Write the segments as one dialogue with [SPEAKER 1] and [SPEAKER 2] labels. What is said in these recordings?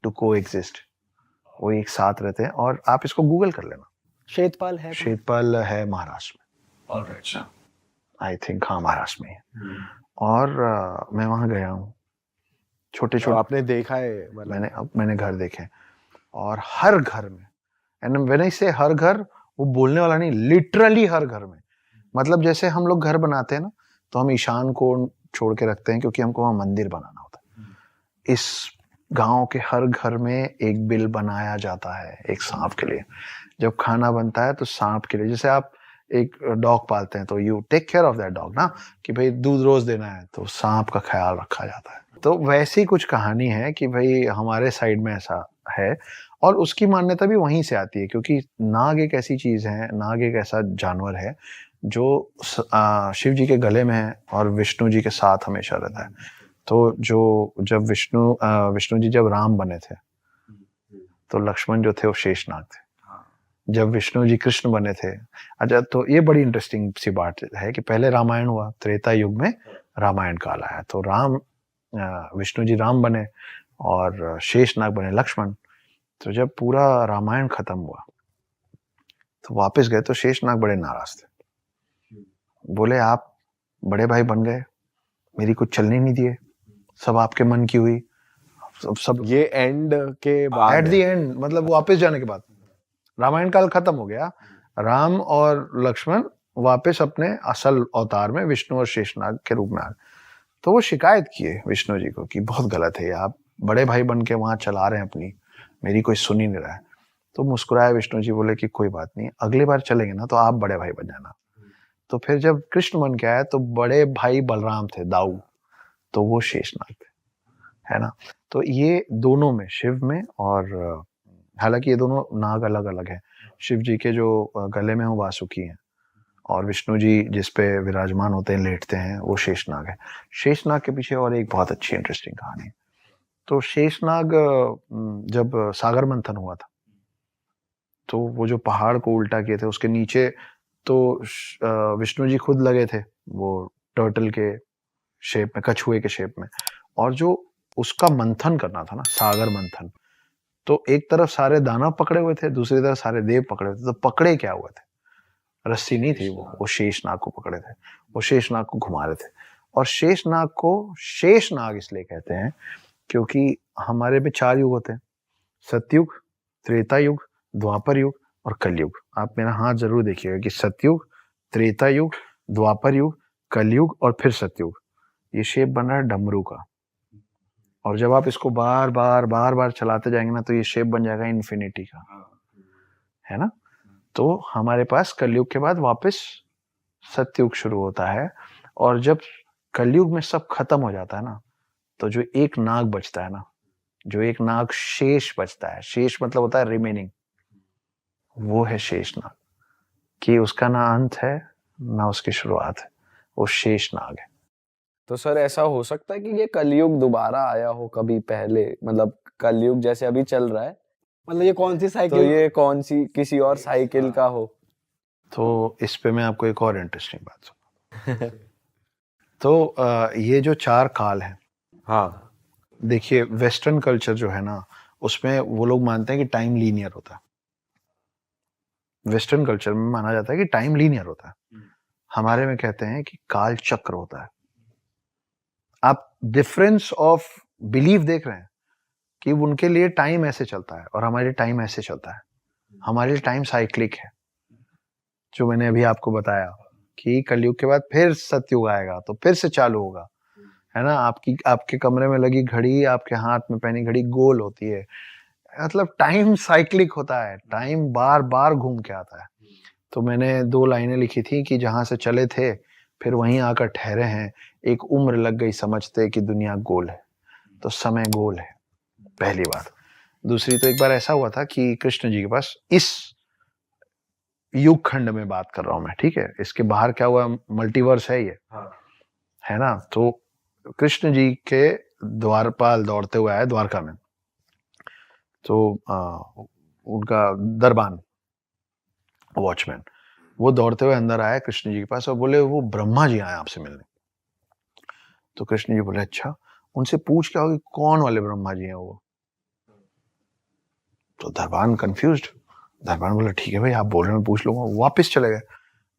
[SPEAKER 1] To को exist, वो एक साथ रहते हैं। और आप इसको गूगल कर लेना,
[SPEAKER 2] शेतपाल है?
[SPEAKER 1] शेतपाल है महाराष्ट्र में,
[SPEAKER 3] अच्छा,
[SPEAKER 1] आई थिंक, हाँ महाराष्ट्र में है। और मैं वहाँ गया हूँ, छोटे
[SPEAKER 2] तो
[SPEAKER 1] छोटे
[SPEAKER 2] आपने देखा है मतलब?
[SPEAKER 1] मैंने घर देखे, और हर घर में, एंड व्हेन आई से हर घर, वो बोलने वाला नहीं, लिटरली हर घर में। मतलब जैसे हम लोग घर बनाते हैं ना, तो हम ईशान को छोड़ के रखते हैं क्योंकि हमको वहाँ मंदिर बनाना होता है। इस गांव के हर घर में एक बिल बनाया जाता है एक सांप के लिए। जब खाना बनता है तो सांप के लिए, जैसे आप एक डॉग पालते हैं तो you take care of that dog ना, कि भाई दूध रोज देना है, तो सांप का ख्याल रखा जाता है। तो वैसी कुछ कहानी है कि भाई हमारे साइड में ऐसा है, और उसकी मान्यता भी वहीं से आती है, क्योंकि नाग एक ऐसी चीज है, नाग एक ऐसा जानवर है जो शिव जी के गले में है और विष्णु जी के साथ हमेशा रहता है। तो जब विष्णु जी जब राम बने थे, तो लक्ष्मण जो थे वो शेषनाग थे। जब विष्णु जी कृष्ण बने थे, अच्छा, तो ये बड़ी इंटरेस्टिंग सी बात है कि पहले रामायण हुआ, त्रेता युग में रामायण काल आया, तो विष्णु जी राम बने और शेषनाग बने लक्ष्मण। तो जब पूरा रामायण खत्म हुआ तो वापस गए, तो शेषनाग बड़े नाराज थे, बोले आप बड़े भाई बन गए, मेरी कुछ चलने नहीं दिए, सब आपके मन की हुई, सब
[SPEAKER 2] ये एंड के बाद,
[SPEAKER 1] एट द एंड, मतलब वापस जाने के बाद रामायण काल खत्म हो गया, राम और लक्ष्मण वापस अपने असल अवतार में विष्णु और शेषनाग के रूप में आ गए। तो वो शिकायत किए विष्णु जी को कि बहुत गलत है, आप बड़े भाई बन के वहां चला रहे हैं अपनी, मेरी कोई सुन ही नहीं रहा है। तो मुस्कुराए विष्णु जी, बोले कि कोई बात नहीं, अगली बार चलेंगे ना तो आप बड़े भाई बन जाना। तो फिर जब कृष्ण बन के आया तो बड़े भाई बलराम थे, दाऊ, तो वो शेषनाग थे, है ना। तो ये दोनों में, शिव में, और हालांकि ये दोनों नाग अलग अलग है, शिव जी के जो गले में वो वासुकी हैं, और विष्णु जी जिस पे विराजमान होते हैं, लेटते हैं, वो शेषनाग है। शेषनाग के पीछे और एक बहुत अच्छी इंटरेस्टिंग कहानी है। तो शेषनाग जब सागर मंथन हुआ था, तो वो जो पहाड़ को उल्टा किए थे, उसके नीचे तो विष्णु जी खुद लगे थे, वो टर्टल के शेप में, कछुए के शेप में, और जो उसका मंथन करना था ना, सागर मंथन, तो एक तरफ सारे दानव पकड़े हुए थे, दूसरी तरफ सारे देव पकड़े हुए थे। तो पकड़े क्या हुए थे, रस्सी नहीं थी, वो शेषनाग को पकड़े थे, वो शेषनाग को घुमा रहे थे। और शेषनाग को शेषनाग इसलिए कहते हैं क्योंकि हमारे में 4 युग होते हैं, सतयुग, त्रेता युग, द्वापर युग और कलयुग। आप मेरा हाथ जरूर देखिएगा कि सतयुग, त्रेता युग, द्वापर युग, कलयुग और फिर सतयुग, ये शेप बन रहा है डमरू का। और जब आप इसको बार बार चलाते जाएंगे ना, तो ये शेप बन जाएगा इन्फिनिटी का, है ना। तो हमारे पास कलयुग के बाद वापस सतयुग शुरू होता है, और जब कलयुग में सब खत्म हो जाता है ना, तो जो एक नाग बचता है ना, जो एक नाग शेष बचता है, शेष मतलब होता है रिमेनिंग, वो है शेषनाग, कि उसका ना अंत है ना उसकी शुरुआत है, वो शेषनाग है।
[SPEAKER 2] तो सर ऐसा हो सकता है कि ये कलयुग दोबारा आया हो कभी पहले, मतलब कलयुग जैसे अभी चल रहा है, मतलब ये कौन सी साइकिल, तो ये कौन सी किसी और साइकिल का हो?
[SPEAKER 1] तो इस पे मैं आपको एक और इंटरेस्टिंग बात सुना। तो ये जो 4 काल हैं,
[SPEAKER 2] हाँ,
[SPEAKER 1] देखिए वेस्टर्न कल्चर जो है ना, उसमें वो लोग मानते हैं कि टाइम लीनियर होता है। वेस्टर्न कल्चर में माना जाता है कि टाइम लीनियर होता है, हमारे में कहते हैं कि काल चक्र होता है। आप डिफरेंस ऑफ बिलीफ देख रहे हैं कि उनके लिए टाइम ऐसे चलता है और हमारे लिए टाइम ऐसे चलता है। हमारे लिए टाइम साइक्लिक है, जो मैंने अभी आपको बताया कि कलयुग के बाद फिर सतयुग आएगा, तो फिर से चालू होगा, है ना। आपके कमरे में लगी घड़ी, आपके हाथ में पहनी घड़ी गोल होती है, मतलब टाइम साइक्लिक होता है, टाइम बार बार घूम के आता है। तो मैंने 2 लाइनें लिखी थी कि जहां से चले थे फिर वहीं आकर ठहरे हैं, एक उम्र लग गई समझते कि दुनिया गोल है। तो समय गोल है, पहली बात। दूसरी, तो एक बार ऐसा हुआ था कि कृष्ण जी के पास, इस युग खंड में बात कर रहा हूं मैं, ठीक है, इसके बाहर क्या हुआ, मल्टीवर्स है ये, है ना। तो कृष्ण जी के द्वारपाल दौड़ते हुए आए द्वारका में, तो उनका दरबान, वॉचमैन, वो दौड़ते हुए अंदर आया कृष्ण जी के पास और बोले वो ब्रह्मा जी आए आपसे मिलने। तो कृष्ण जी बोले अच्छा, उनसे पूछ क्या होगी कौन वाले ब्रह्मा जी हैं वो। तो धर्मान कंफ्यूज्ड। धर्मान बोला ठीक है भाई, आप बोल रहे हैं, मैं पूछ लूंगा। वापस चले गए।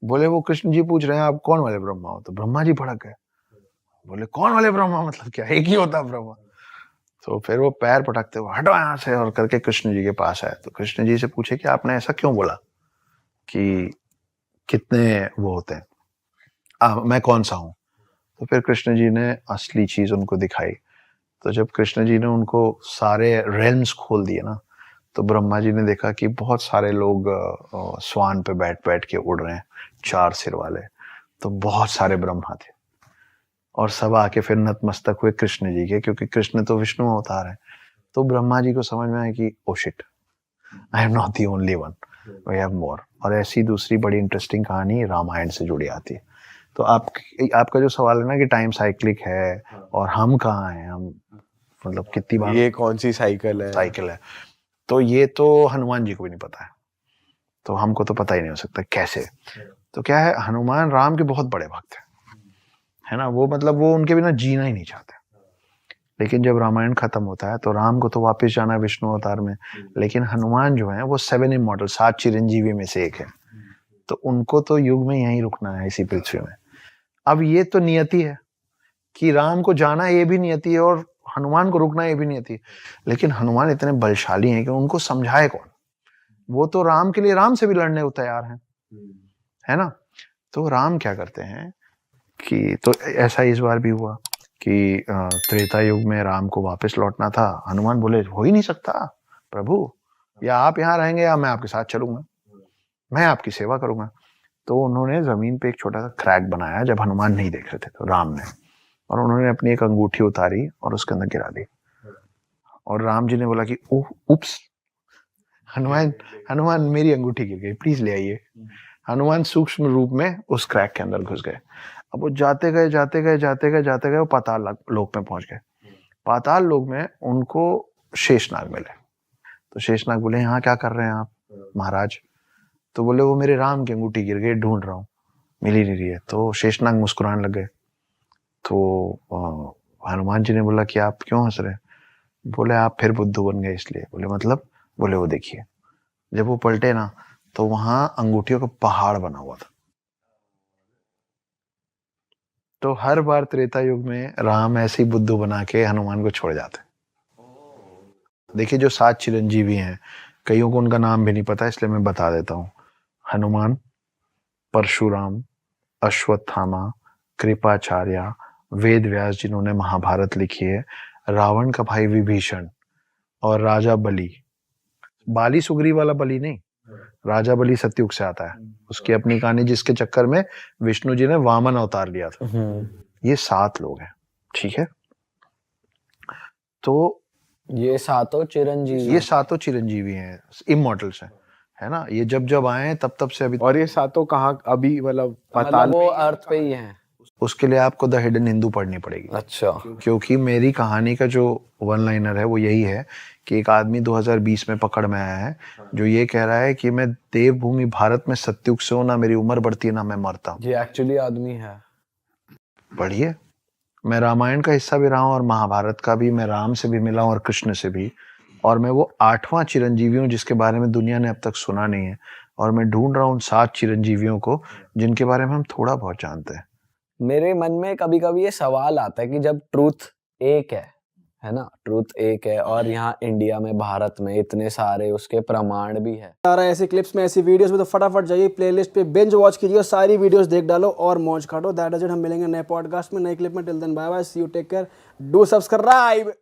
[SPEAKER 1] बोले वो कृष्ण जी पूछ रहे हैं आप कौन वाले ब्रह्मा हो? तो ब्रह्मा जी भड़क गए। बोले कौन वाले ब्रह्मा, मतलब क्या, एक ही होता ब्रह्मा? तो फिर वो पैर पटकते हुए हटो यहाँ से और करके कृष्ण जी के पास आए। तो कृष्ण जी से पूछे कि आपने ऐसा क्यों बोला कि कितने वो होते हैं, मैं कौन सा हूँ? तो फिर कृष्ण जी ने असली चीज उनको दिखाई। तो जब कृष्ण जी ने उनको सारे रेल्म्स खोल दिए ना, तो ब्रह्मा जी ने देखा कि बहुत सारे लोग स्वान पे बैठ बैठ के उड़ रहे हैं, 4 सिर वाले। तो बहुत सारे ब्रह्मा थे और सब आके फिर नतमस्तक हुए कृष्ण जी के, क्योंकि कृष्ण तो विष्णु अवतार है। तो ब्रह्मा जी को समझ में आया कि oh shit, I am not the only one, we have more. और ऐसी दूसरी बड़ी इंटरेस्टिंग कहानी रामायण से जुड़ी आती है। तो आपका जो सवाल है ना कि टाइम साइक्लिक है और हम कहाँ हैं, हम मतलब कितनी बार
[SPEAKER 3] ये कौन सी साइकिल है,
[SPEAKER 1] तो ये तो हनुमान जी को भी नहीं पता है, तो हमको तो पता ही नहीं हो सकता कैसे। तो क्या है, हनुमान राम के बहुत बड़े भक्त है ना, वो मतलब वो उनके बिना जीना ही नहीं चाहते। लेकिन जब रामायण खत्म होता है तो राम को तो वापस जाना है विष्णु अवतार में, लेकिन हनुमान जो है वो 7 इमॉर्टल, 7 चिरंजीवी में से एक है। तो उनको तो युग में यहीं रुकना है, इसी पृथ्वी में। अब ये तो नियति है कि राम को जाना ये भी नियति है और हनुमान को रुकना ये भी नियति है। लेकिन हनुमान इतने बलशाली हैं कि उनको समझाए कौन? वो तो राम के लिए राम से भी लड़ने को तैयार हैं, है ना। तो राम क्या करते हैं कि, तो ऐसा इस बार भी हुआ कि त्रेता युग में राम को वापस लौटना था। हनुमान बोले हो ही नहीं सकता प्रभु, या आप यहाँ रहेंगे या मैं आपके साथ चलूंगा, मैं आपकी सेवा करूंगा। तो उन्होंने जमीन पे एक छोटा सा क्रैक बनाया जब हनुमान नहीं देख रहे थे, तो राम ने, और उन्होंने अपनी एक अंगूठी उतारी और उसके अंदर गिरा दी। और राम जी ने बोला कि ओह उप्स, हनुमान मेरी अंगूठी गिर गई, प्लीज ले आइए। हनुमान सूक्ष्म रूप में उस क्रैक के अंदर घुस गए। अब वो जाते गए वो पाताल लोक में पहुंच गए। पाताल लोक में उनको शेषनाग मिले। तो शेषनाग बोले यहाँ क्या कर रहे हैं आप महाराज? तो बोले वो मेरे राम की अंगूठी गिर गई, ढूंढ रहा हूँ, मिल ही नहीं रही है। तो शेषनाग मुस्कुराने लग गए। तो हनुमान जी ने बोला कि आप क्यों हंस रहे? बोले आप फिर बुद्धू बन गए इसलिए। बोले मतलब? बोले वो देखिए, जब वो पलटे ना तो वहां अंगूठियों का पहाड़ बना हुआ था। तो हर बार त्रेता युग में राम ऐसे ही बुद्धू बना के हनुमान को छोड़ जाते। देखिए जो 7 चिरंजीवी हैं, कईयों को उनका नाम भी नहीं पता, इसलिए मैं बता देता हूँ। हनुमान, परशुराम, अश्वत्थामा, कृपाचार्य, वेद व्यास जिन्होंने महाभारत लिखी है, रावण का भाई विभीषण, और राजा बलि। बाली सुग्रीव वाला बलि नहीं, राजा बलि सतयुग से आता है, उसकी अपनी कहानी, जिसके चक्कर में विष्णु जी ने वामन अवतार लिया था। ये 7 लोग हैं, ठीक है। तो
[SPEAKER 2] ये सातों
[SPEAKER 1] चिरंजीवी हैं, इमॉर्टल्स हैं, है ना। ये जब जब आए तब से अभी।
[SPEAKER 3] और ये सातों कहाँ अभी, मतलब पाताल,
[SPEAKER 2] वो अर्थ पे ही हैं।
[SPEAKER 1] उसके लिए आपको द हिडन हिंदू पढ़नी पड़ेगी।
[SPEAKER 2] अच्छा।
[SPEAKER 1] क्योंकि मेरी कहानी का जो वन लाइनर है वो यही है कि एक आदमी 2020 में पकड़ में आया है जो ये कह रहा है कि मैं देवभूमि भारत में सतयुग से हूं, ना मेरी उम्र बढ़ती है ना मैं मरता हूं।
[SPEAKER 2] ये एक्चुअली आदमी है।
[SPEAKER 1] पढ़िए, मैं रामायण का हिस्सा भी रहा हूं और महाभारत का भी, मैं राम से भी मिला हूं और कृष्ण से भी, और मैं वो 8वां चिरंजीवी हूं जिसके बारे में दुनिया ने अब तक सुना नहीं है। और मैं ढूंढ रहा हूं उन 7 चिरंजीवियों को जिनके बारे में हम थोड़ा बहुत जानते हैं।
[SPEAKER 2] मेरे मन में कभी कभी ये सवाल आता है कि जब ट्रूथ एक है ना, ट्रूथ एक है, और यहाँ इंडिया में, भारत में इतने सारे उसके प्रमाण भी है।
[SPEAKER 4] ऐसे क्लिप्स में, ऐसी वीडियोस में, तो फटाफट जाइए प्लेलिस्ट पे बिंज वॉच कीजिए और सारी वीडियोस देख डालो और मौज काटो। That is it. हम मिलेंगे नए पॉडकास्ट में, नए क्लिप में। Till then bye bye, see you, take care, do subscribe.